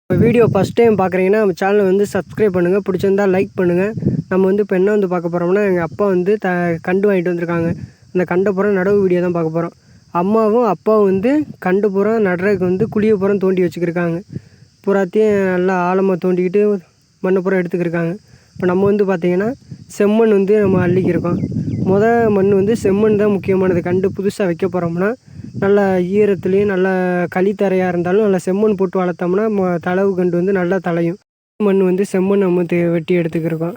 Video first time பார்க்குறீங்கன்னா நம்ம சேனலை வந்து சப்ஸ்கிரைப் பண்ணுங்கள், பிடிச்சிருந்தா லைக் பண்ணுங்கள். நம்ம வந்து இப்போ என்ன வந்து பார்க்க போகிறோம்னா, எங்கள் அப்பா வந்து கண்டு வாங்கிட்டு வந்திருக்காங்க. அந்த கண்டை பூரா நடவு வீடியோ தான் பார்க்க போகிறோம். அம்மாவும் அப்பாவும் வந்து கண்டு பூரா நடுறதுக்கு வந்து குழியை பூரா தோண்டி வச்சுக்கிருக்காங்க. பூராத்தையும் நல்லா ஆழமாக தோண்டிக்கிட்டு மண்ணை பூரா எடுத்துக்கிருக்காங்க. இப்போ நம்ம வந்து பார்த்திங்கன்னா செம்மண் வந்து நம்ம அள்ளிக்கிருக்கோம். மண் வந்து செம்மண் தான் முக்கியமானது. கண்டு புதுசாக வைக்க போகிறோம்னா நல்லா ஈரத்துலேயும் நல்லா களித்தரையாக இருந்தாலும் நல்லா செம்மண் போட்டு வளர்த்தோம்னா தளவு கண்டு வந்து நல்லா தலையும். மண் வந்து செம்மண் நம்ம வெட்டி எடுத்துக்கிருக்கோம்.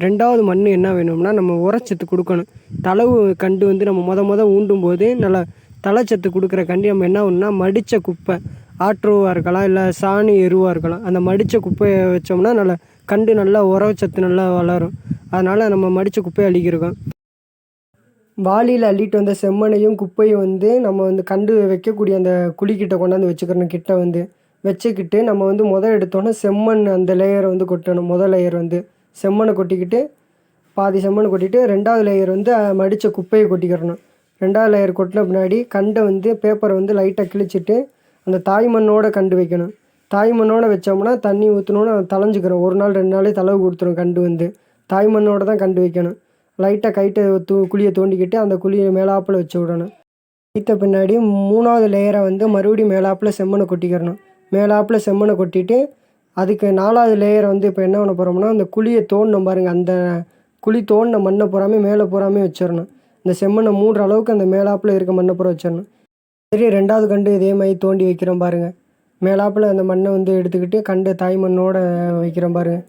ரெண்டாவது மண் என்ன வேணும்னா நம்ம உரச்சத்து கொடுக்கணும். தளவு கண்டு வந்து நம்ம ஊண்டும் போது நல்லா தலைச்சத்து கொடுக்குற கண்டி நம்ம என்ன பண்ணணும்னா மடித்த குப்பை ஆற்றுவாக இருக்கலாம், இல்லை சாணி எருவாக இருக்கலாம். அந்த மடித்த குப்பையை வச்சோம்னா நல்லா கண்டு நல்லா உரச்சத்து நல்லா வளரும். அதனால் நம்ம மடித்த குப்பையை அள்ளிக்கிருக்கோம். வாளியில் அள்ளிட்டு வந்த செம்மண்ணையும் குப்பையும் வந்து நம்ம வந்து கண்டு வைக்கக்கூடிய அந்த குழிக்கிட்ட கொண்டாந்து வச்சுக்கிறணும். கிட்ட வந்து வச்சுக்கிட்டு நம்ம வந்து எடுத்தோன்னே செம்மண் அந்த லேயரை வந்து கொட்டணும். லேயர் வந்து செம்மண்ணை கொட்டிக்கிட்டு பாதி செம்மண்ணை கொட்டிட்டு 2வது லேயர் வந்து மடித்த குப்பையை கொட்டிக்கிறணும். 2வது லேயர் கொட்டின பின்னாடி கண்டை வந்து பேப்பரை வந்து லைட்டாக கிழிச்சிட்டு அந்த தாய்மண்ணோட கண்டு வைக்கணும். தாய்மண்ணோட வச்சோம்னா தண்ணி ஊற்றணுன்னு தளைஞ்சிக்கிறோம். 1 நாள் 2 நாளே தளவு கொடுத்துரும். கண்டு வந்து தாய்மண்ணோட தான் கண்டு வைக்கணும். லைட்டாக கைட்டை குழியை தோண்டிக்கிட்டு அந்த குழியை மேலாப்பில் வச்சு விடணும். வைத்த பின்னாடி 3வது லேயரை வந்து மறுபடியும் மேலாப்பில் செம்மண்ணை கொட்டிக்கிறணும். மேலாப்பில் செம்மண்ணை கொட்டிட்டு அதுக்கு 4வது லேயரை வந்து இப்போ என்ன பண்ண போகிறோம்னா அந்த குழியை தோண்டினோம் பாருங்கள், அந்த குழி தோண்டின மண்ணை பூராமே மேலே பூராமே வச்சிடணும். இந்த செம்மண்ணை மூடுற அளவுக்கு அந்த மேலாப்பில் இருக்க மண்ணை பூரா வச்சிடணும். சரி, 2வது கண்டு இதே மாதிரி தோண்டி வைக்கிறோம் பாருங்கள். மேலாப்பில் அந்த மண்ணை வந்து எடுத்துக்கிட்டு கண்டு தாய் மண்ணோட வைக்கிறோம் பாருங்கள்.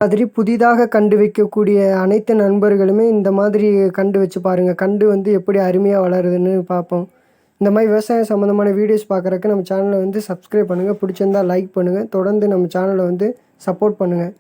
மாதிரி புதிதாக கண்டு வைக்கக்கூடிய அனைத்து நண்பர்களுமே இந்த மாதிரி கண்டு வச்சு பாருங்கள். கண்டு வந்து எப்படி அருமையாக வளருதுன்னு பார்ப்போம். இந்த மாதிரி விவசாயம் சம்மந்தமான வீடியோஸ் பார்க்குறக்கு நம்ம சேனலை வந்து சப்ஸ்கிரைப் பண்ணுங்கள், பிடிச்சிருந்தால் லைக் பண்ணுங்கள், தொடர்ந்து நம்ம சேனலை வந்து சப்போர்ட் பண்ணுங்கள்.